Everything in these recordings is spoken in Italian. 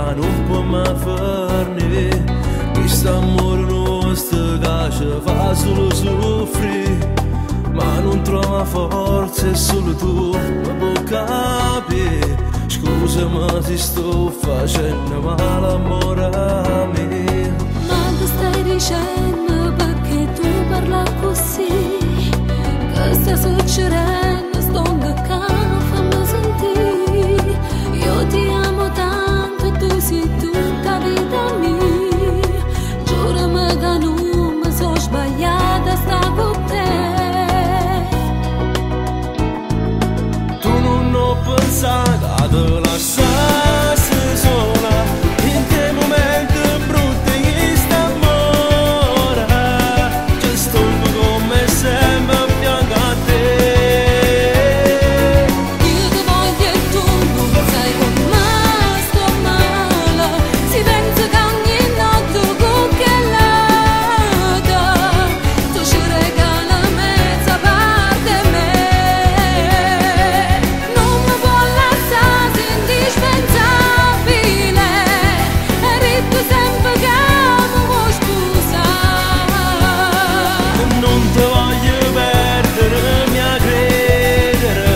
ma non può mai farne. Questo amore nostro che ci fa solo soffrire, ma non trova forza e solo tu mi puoi capire. Scusami se sto facendo male amore a me. Ma che stai dicendo, perché tu parla così? Che sta succedendo, sto che fammi sentire. Io ti amo tanto, tu sei tutta vita mia. Giurami che non mi sono sbagliata, sta con te. Tu non ho pensato a te lasciarsi sola in te momenti brutti di st'amore. Ci sto come sempre a fianco a te. Io ti voglio e tu non sai come sto male. Si pensa che ogni notte con che lata tu ci regala mezza parte a me. Non mi vuoi lasciare indispensabile, e rito sempre che mi vuoi sposare. Non ti voglio perdere, mi a credere,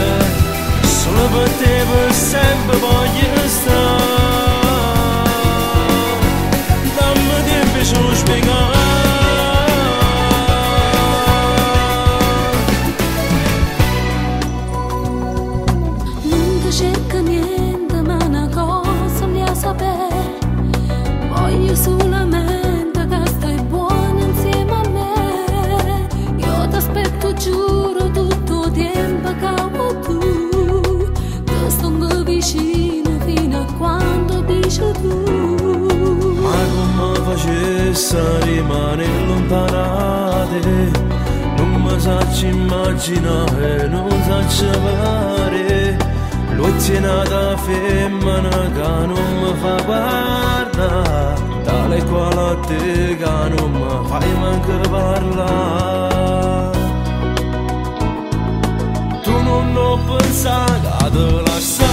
solo per te per sempre voglio stare. Dammi tempo e sono spiegare. Non ti cerco niente, ma una cosa voglio sapere. Voglio solamente che stai buona insieme a me. Io ti aspetto, giuro, tutto il tempo che vuoi tu. Ti sto vicino fino a quando dici tu. Ma come facessi a rimanere lontanate? Non mi saccio immaginare, non saccio fare. L'ottenata femmina che non mi fa parlare, tale quale a te che non mi fai manco parlare. Tu non ho pensato a te lasciare